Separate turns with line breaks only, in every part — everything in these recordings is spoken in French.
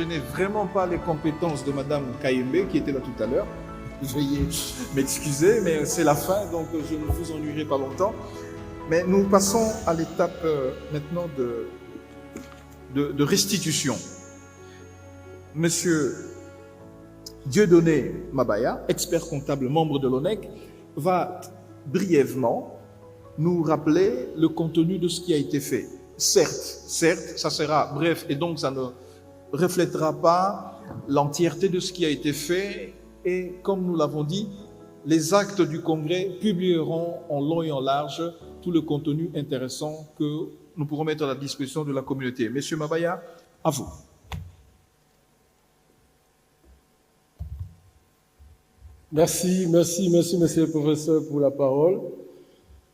n'ai vraiment pas les compétences de Madame Kayembe, qui était là tout à l'heure. Veuillez m'excuser, mais c'est la fin, donc je ne vous ennuierai pas longtemps. Mais nous passons à l'étape maintenant de restitution. Monsieur Dieudonné Mabaya, expert comptable, membre de l'ONEC, va brièvement nous rappeler le contenu de ce qui a été fait. Certes, ça sera bref et donc ça ne reflètera pas l'entièreté de ce qui a été fait et comme nous l'avons dit, les actes du Congrès publieront en long et en large tout le contenu intéressant que nous pourrons mettre à la disposition de la communauté. Monsieur Mabaya, à vous.
Merci, monsieur le professeur, pour la parole.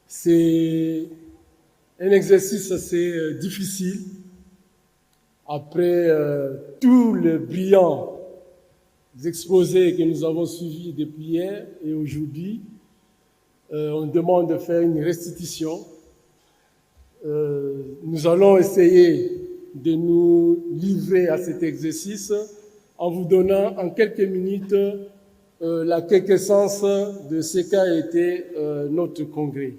C'est un exercice assez difficile. Après tous les brillants exposés que nous avons suivis depuis hier et aujourd'hui, on demande de faire une restitution. Nous allons essayer de nous livrer à cet exercice en vous donnant en quelques minutes la quintessence de ce qu'a été notre congrès.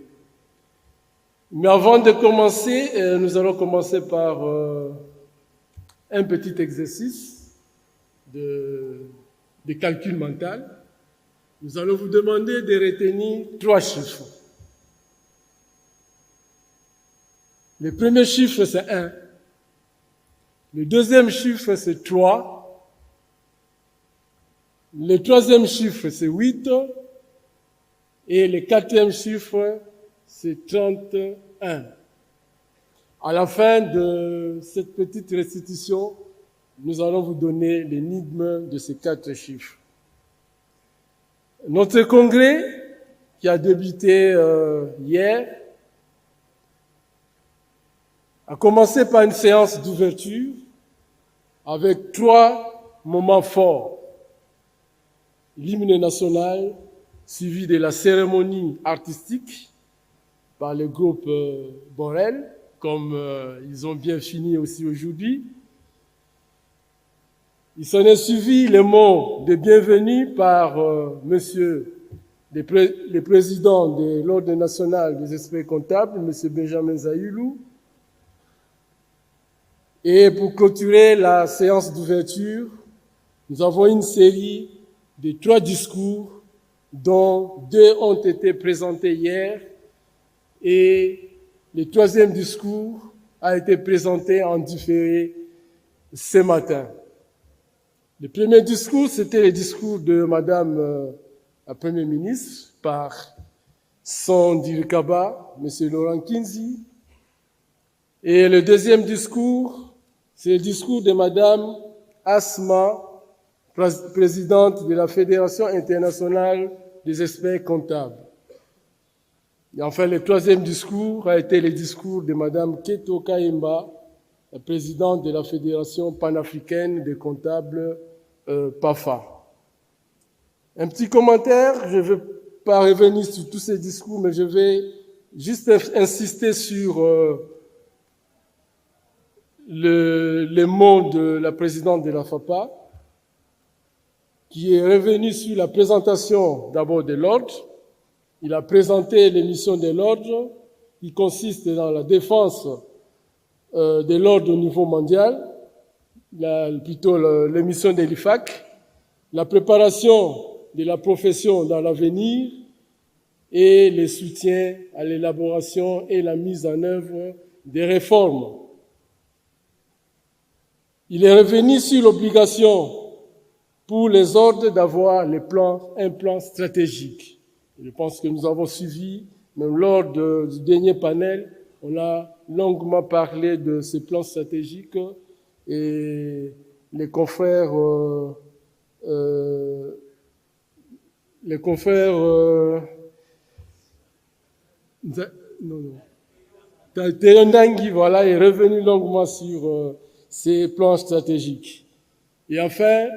Mais avant de commencer, nous allons commencer par un petit exercice de calcul mental. Nous allons vous demander de retenir 3 chiffres. Le premier chiffre, c'est 1. Le deuxième chiffre, c'est 3. Le troisième chiffre, c'est 8. Et le quatrième chiffre, c'est 31. À la fin de cette petite restitution, nous allons vous donner l'énigme de ces 4 chiffres. Notre congrès, qui a débuté hier, a commencé par une séance d'ouverture avec 3 moments forts. L'hymne national, suivi de la cérémonie artistique par le groupe Borel, comme ils ont bien fini aussi aujourd'hui. Il s'en est suivi les mots de bienvenue par monsieur le président de l'Ordre national des experts comptables, monsieur Benjamin Zahilou. Et pour clôturer la séance d'ouverture, nous avons une série de 3 discours, dont 2 ont été présentés hier, et le 3e discours a été présenté en différé ce matin. Le premier discours, c'était le discours de Madame la Première ministre par son Dirkaba, Monsieur Laurent Kinzi. Et le deuxième discours, c'est le discours de Madame Asma, présidente de la Fédération internationale des experts comptables. Et enfin, le 3e discours a été le discours de Madame Keto Kayemba, la présidente de la Fédération panafricaine des comptables PAFA. Un petit commentaire, je ne vais pas revenir sur tous ces discours, mais je vais juste insister sur les mots de la présidente de la FAPA, qui est revenu sur la présentation d'abord de l'ordre. Il a présenté les missions de l'ordre, qui consistent dans la défense de l'ordre au niveau mondial, les missions de l'IFAC, la préparation de la profession dans l'avenir et le soutien à l'élaboration et la mise en œuvre des réformes. Il est revenu sur l'obligation pour les ordres d'avoir un plan stratégique. Je pense que nous avons suivi, même lors du dernier panel, on a longuement parlé de ce plan stratégique et les confrères Théondangui, voilà, est revenu longuement sur ces plans stratégiques. Et enfin,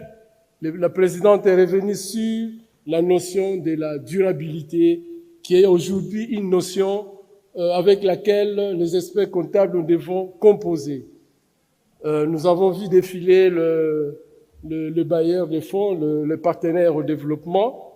la présidente est revenue sur la notion de la durabilité, qui est aujourd'hui une notion avec laquelle les experts comptables nous devons composer. Nous avons vu défiler le bailleur de fonds, le partenaire au développement,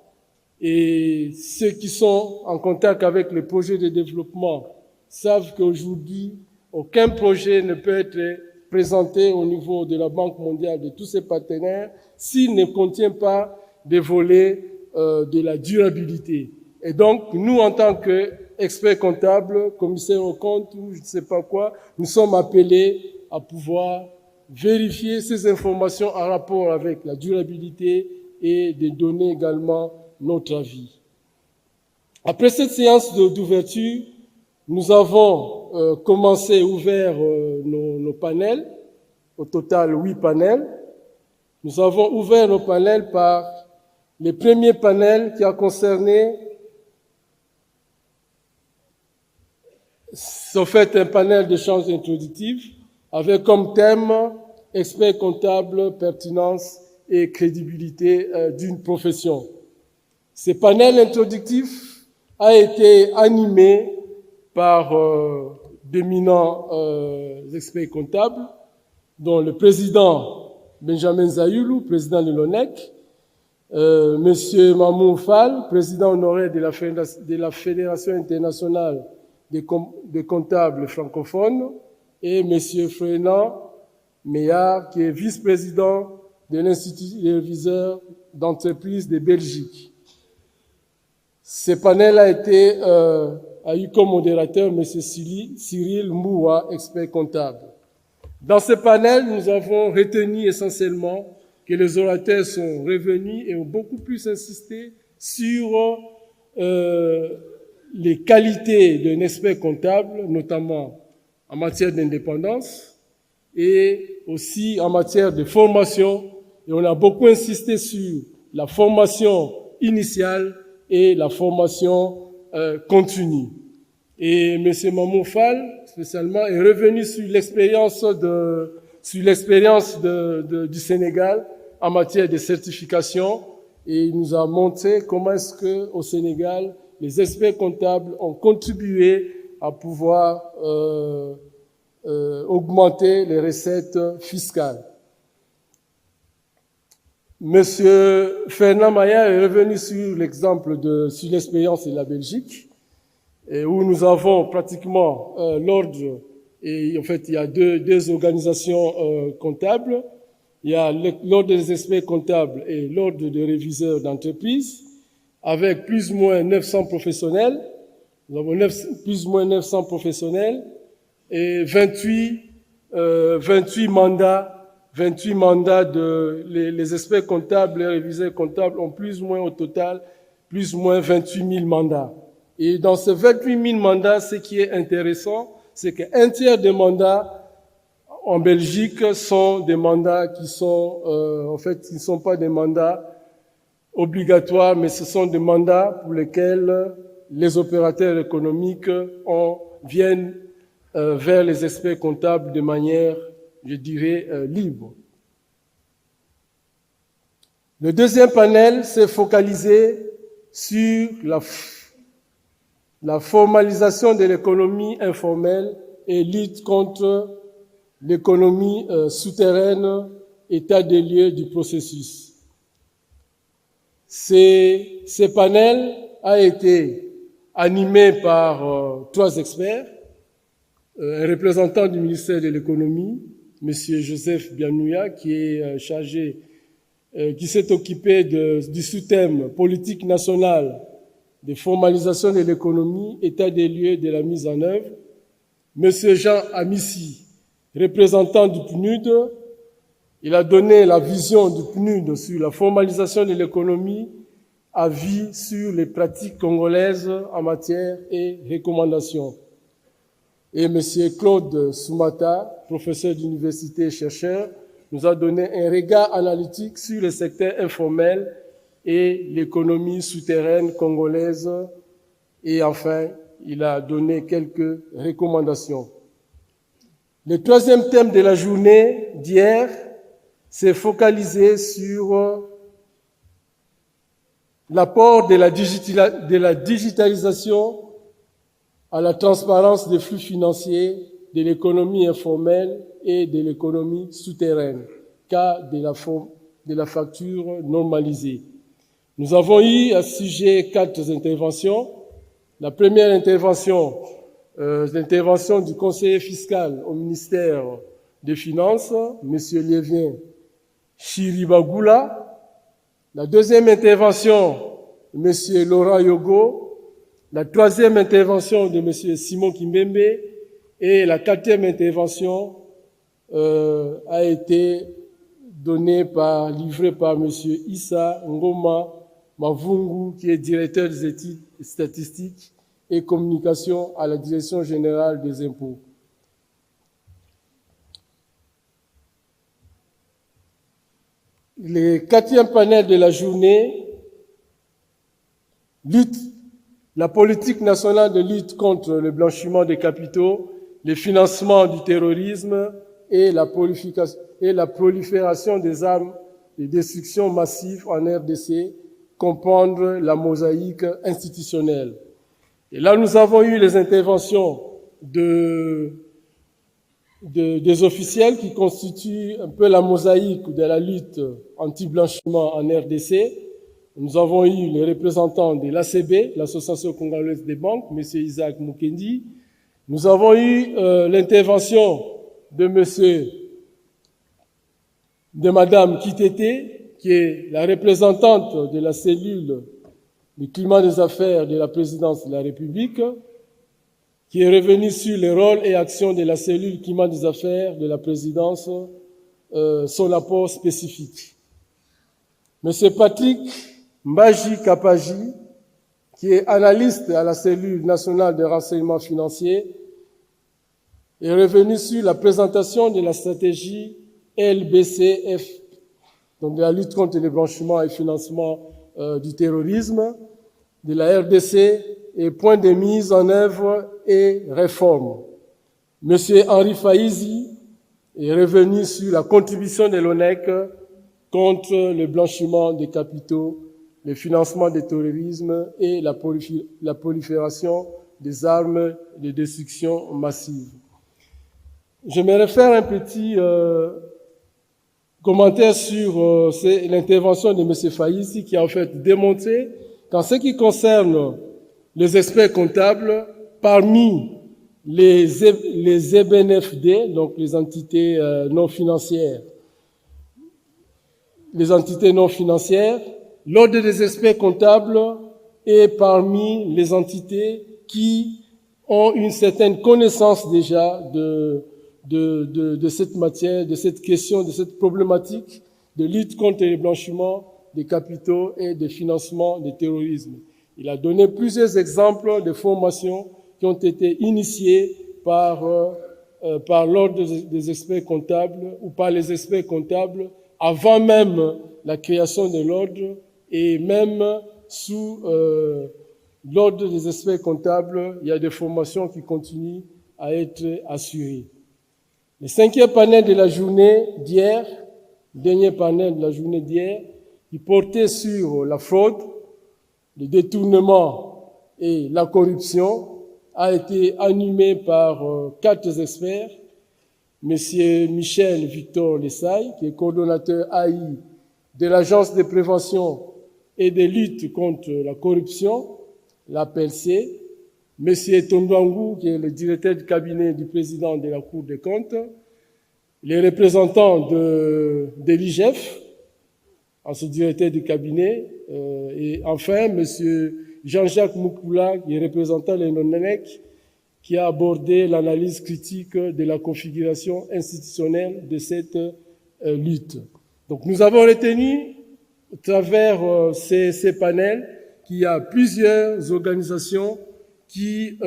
et ceux qui sont en contact avec les projets de développement savent qu'aujourd'hui, aucun projet ne peut être présenté au niveau de la Banque mondiale, de tous ses partenaires, s'il ne contient pas des volets de la durabilité. Et donc, nous, en tant qu'experts comptables, commissaires aux comptes ou je ne sais pas quoi, nous sommes appelés à pouvoir vérifier ces informations en rapport avec la durabilité et de donner également notre avis. Après cette séance d'ouverture, nous avons ouvert nos panels, au total 8 panels. Nous avons ouvert nos panels par le premier panel qui a concerné, en fait, un panel d'échange introductif avec comme thème expert comptable, pertinence et crédibilité d'une profession. Ce panel introductif a été animé par d'éminents experts comptables, dont le président Benjamin Zayoulou, président de l'ONEC, Monsieur Mamou Fall, président honoraire de la Fédération internationale des comptables francophones, et Monsieur Frénan Meillard, qui est vice-président de l'Institut des réviseurs d'entreprise de Belgique. Ce panel a eu comme modérateur M. Cyril Moua, expert comptable. Dans ce panel, nous avons retenu essentiellement que les orateurs sont revenus et ont beaucoup plus insisté sur les qualités d'un expert comptable, notamment en matière d'indépendance et aussi en matière de formation. Et on a beaucoup insisté sur la formation initiale et la formation continue. Et M. Mamou Fall, spécialement, est revenu sur l'expérience du Sénégal en matière de certification, et il nous a montré comment est-ce que au Sénégal, les experts comptables ont contribué à pouvoir augmenter les recettes fiscales. Monsieur Fernand Maillard est revenu sur sur l'expérience de la Belgique, où nous avons pratiquement l'ordre, et en fait il y a deux organisations comptables. Il y a l'ordre des experts comptables et l'ordre des réviseurs d'entreprise, avec plus ou moins 900 professionnels. Nous avons plus ou moins 900 professionnels et 28 mandats. 28 mandats les experts comptables, les réviseurs comptables ont plus ou moins au total, plus ou moins 28 000 mandats. Et dans ces 28 000 mandats, ce qui est intéressant, c'est qu'un tiers des mandats en Belgique sont des mandats qui sont, en fait, ils ne sont pas des mandats obligatoires, mais ce sont des mandats pour lesquels les opérateurs économiques viennent vers les experts comptables de manière, je dirais, libre. Le deuxième panel s'est focalisé sur la formalisation de l'économie informelle et lutte contre l'économie souterraine, état des lieux du processus. Ce panel a été animé par 3 experts, un représentant du ministère de l'économie, Monsieur Joseph Bianouya, qui est qui s'est occupé du sous-thème politique nationale de formalisation de l'économie, état des lieux de la mise en œuvre. Monsieur Jean Amissi, représentant du PNUD, il a donné la vision du PNUD sur la formalisation de l'économie, avis sur les pratiques congolaises en matière et recommandations. Et Monsieur Claude Soumata, professeur d'université et chercheur, nous a donné un regard analytique sur le secteur informel et l'économie souterraine congolaise. Et enfin, il a donné quelques recommandations. Le troisième thème de la journée d'hier s'est focalisé sur l'apport de la digitalisation à la transparence des flux financiers de l'économie informelle et de l'économie souterraine, cas de la facture normalisée. Nous avons eu à ce sujet 4 interventions. La première intervention, l'intervention du conseiller fiscal au ministère des Finances, M. Lévien Chiribagula. La deuxième intervention, M. Laurent Yogo. La troisième intervention de M. Simon Kimbembe. Et la quatrième intervention a été livrée par M. Issa Ngoma Mavungu, qui est directeur des études statistiques et communication à la Direction générale des impôts. Le quatrième panel de la journée, la politique nationale de lutte contre le blanchiment des capitaux, le financement du terrorisme et la prolifération des armes de destruction massive en RDC, comprendre la mosaïque institutionnelle. Et là, nous avons eu les interventions des officiels qui constituent un peu la mosaïque de la lutte anti-blanchiment en RDC. Nous avons eu les représentants de l'ACB, l'Association congolaise des banques, M. Isaac Mukendi. Nous avons eu l'intervention de Madame Kitete, qui est la représentante de la cellule du climat des affaires de la présidence de la République, qui est revenue sur les rôles et actions de la cellule climat des affaires de la présidence, son apport spécifique. M. Patrick Mbaji Kapaji, qui est analyste à la cellule nationale de renseignement financier, est revenu sur la présentation de la stratégie LBCF, donc de la lutte contre le blanchiment et le financement du terrorisme, de la RDC et point de mise en œuvre et réforme. Monsieur Henri Faizi est revenu sur la contribution de l'ONEC contre le blanchiment des capitaux, le financement du terrorisme et la prolifération des armes de destruction massive. Je me réfère un petit commentaire sur l'intervention de M. Faizi qui a en fait démontré qu'en ce qui concerne les experts comptables, parmi les EBNFD, donc les entités non financières, l'ordre des experts comptables est parmi les entités qui ont une certaine connaissance déjà de cette matière, de cette question, de cette problématique de lutte contre le blanchiment des capitaux et de financement du terrorisme. Il a donné plusieurs exemples de formations qui ont été initiées par l'ordre des experts comptables ou par les experts comptables avant même la création de l'ordre et même sous l'ordre des experts comptables, il y a des formations qui continuent à être assurées. Le cinquième panel de la journée d'hier, dernier panel de la journée d'hier, qui portait sur la fraude, le détournement et la corruption, a été animé par 4 experts. Monsieur Michel Victor Lessaille, qui est coordonnateur AI de l'Agence de prévention et de lutte contre la corruption, l'APLC, Monsieur Tondouangou, qui est le directeur du cabinet du président de la Cour des comptes, les représentants de l'IGF, en ce directeur du cabinet, et enfin Monsieur Jean-Jacques Moukoula, qui est représentant de l'ONEC, qui a abordé l'analyse critique de la configuration institutionnelle de cette lutte. Donc nous avons retenu, à travers ces panels, qu'il y a plusieurs organisations il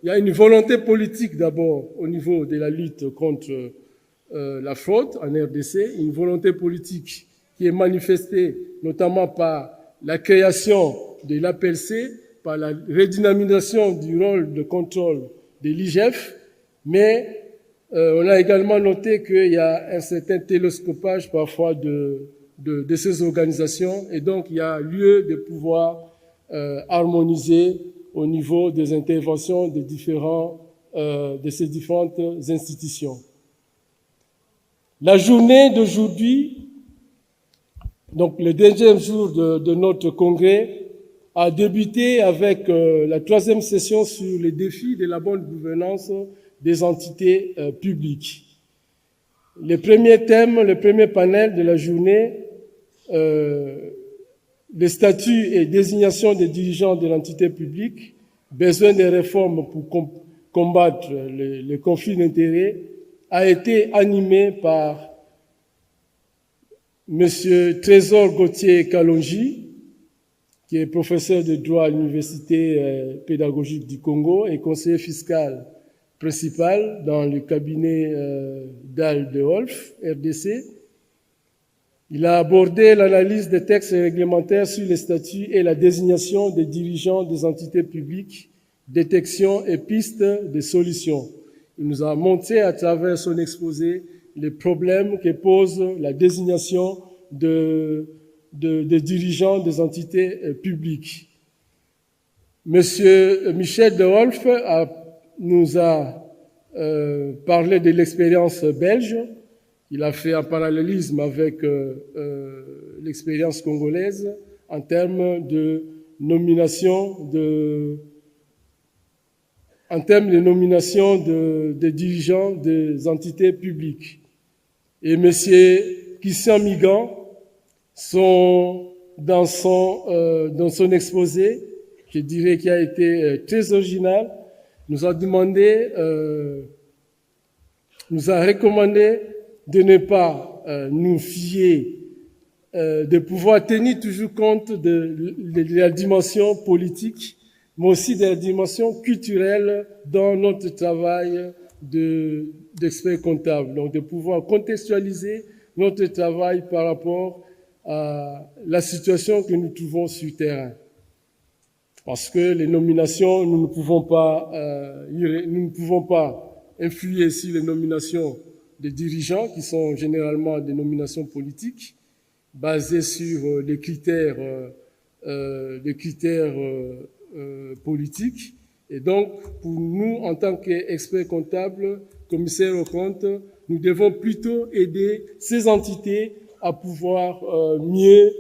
y a une volonté politique d'abord au niveau de la lutte contre la fraude en RDC, une volonté politique qui est manifestée notamment par la création de l'APLC, par la redynamisation du rôle de contrôle de l'IGF, mais on a également noté qu'il y a un certain télescopage parfois de ces organisations, et donc il y a lieu de pouvoir harmoniser au niveau des interventions de ces différentes institutions. La journée d'aujourd'hui, donc le deuxième jour de notre congrès, a débuté avec la troisième session sur les défis de la bonne gouvernance des entités publiques. Le premier thème, le premier panel de la journée, les statuts et désignation des dirigeants de l'entité publique, besoin de réformes pour combattre les conflits d'intérêts, a été animé par Monsieur Trésor Gauthier Kalonji, qui est professeur de droit à l'Université pédagogique du Congo et conseiller fiscal principal dans le cabinet d'Al de Wolf, RDC. Il a abordé l'analyse des textes réglementaires sur les statuts et la désignation des dirigeants des entités publiques, détection et pistes de solutions. Il nous a montré à travers son exposé les problèmes que pose la désignation des dirigeants des entités publiques. Monsieur Michel de Wolf nous a parlé de l'expérience belge. Il a fait un parallélisme avec l'expérience congolaise en termes de nomination des dirigeants des entités publiques. Et monsieur Christian Migan, dans son exposé, je dirais qu'il a été très original, nous a recommandé de ne pas nous fier, de pouvoir tenir toujours compte de la dimension politique, mais aussi de la dimension culturelle dans notre travail d'expert comptable. Donc de pouvoir contextualiser notre travail par rapport à la situation que nous trouvons sur terrain. Parce que les nominations, nous ne pouvons pas influer sur les nominations des dirigeants, qui sont généralement des nominations politiques, basées sur des critères politiques. Et donc, pour nous, en tant qu'experts comptables, commissaires aux comptes, nous devons plutôt aider ces entités à pouvoir mieux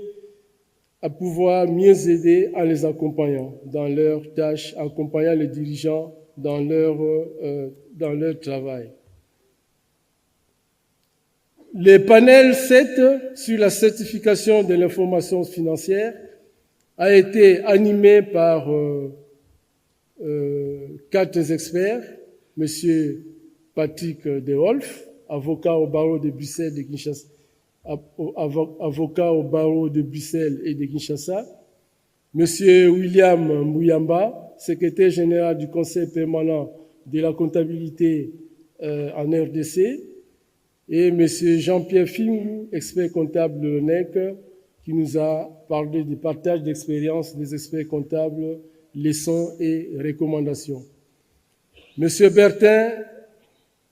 aider en les accompagnant dans leurs tâches, accompagnant les dirigeants dans leur travail. Le panel 7 sur la certification de l'information financière a été animé par 4 experts, Monsieur Patrick De Wolf, avocat au barreau de Bruxelles et de Kinshasa, avocat au barreau de Bruxelles et de Kinshasa, Monsieur William Mouyamba, secrétaire général du Conseil permanent de la comptabilité en RDC, et Monsieur Jean-Pierre Fingou, expert comptable de l'ONEC, qui nous a parlé du partage d'expérience des experts comptables, leçons et recommandations. Monsieur Bertin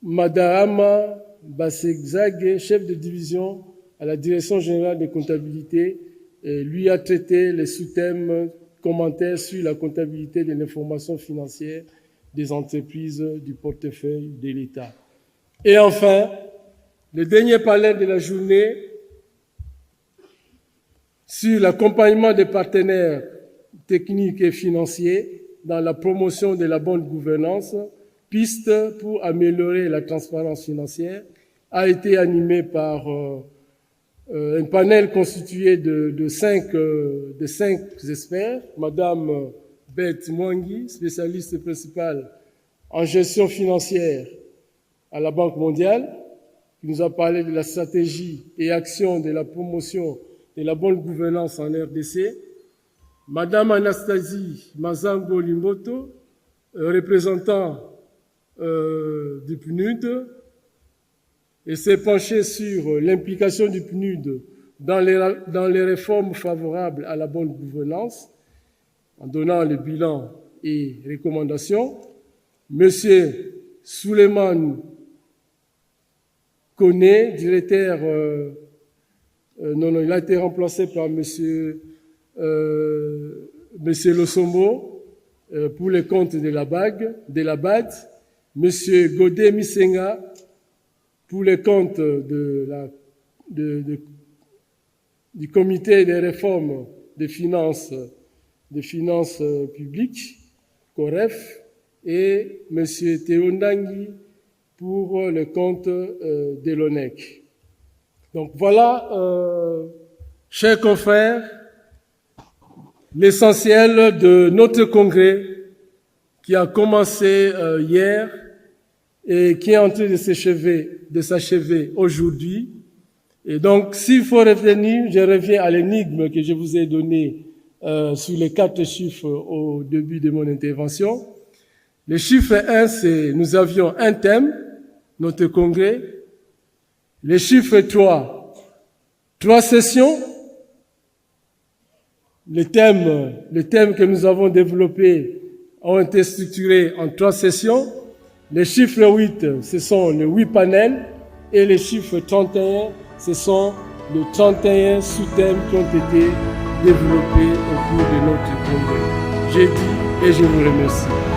Madarama Basegzage, chef de division à la Direction générale des comptabilités, lui a traité les sous-thèmes commentaires sur la comptabilité de l'information financière des entreprises du portefeuille de l'État. Et enfin, le dernier panel de la journée sur l'accompagnement des partenaires techniques et financiers dans la promotion de la bonne gouvernance, pistes pour améliorer la transparence financière, a été animé par un panel constitué de cinq experts. Madame Beth Mwangi, spécialiste principale en gestion financière à la Banque mondiale, qui nous a parlé de la stratégie et action de la promotion de la bonne gouvernance en RDC. Madame Anastasie Mazango Limboto, représentant du PNUD, et s'est penchée sur l'implication du PNUD dans les réformes favorables à la bonne gouvernance, en donnant le bilan et recommandations. Monsieur Souleymane Koné, directeur, il a été remplacé par Monsieur Losombo, pour le compte de la BAD, Monsieur Godet Misenga pour le compte du comité des réformes des finances publiques, COREF, et Monsieur Théo Ndangui pour le compte de l'ONEC. Donc voilà, chers confrères, l'essentiel de notre congrès qui a commencé hier et qui est en train de s'achever aujourd'hui. Et donc, s'il faut revenir, je reviens à l'énigme que je vous ai donnée sur les 4 chiffres au début de mon intervention. Le chiffre 1, c'est nous avions un thème, notre congrès. Le chiffre 3, 3 sessions. Les thèmes que nous avons développés ont été structurés en 3 sessions. Les chiffres 8, ce sont les 8 panels. Et les chiffres 31, ce sont les 31 sous-thèmes qui ont été développés au cours de notre congrès. J'ai dit et je vous remercie.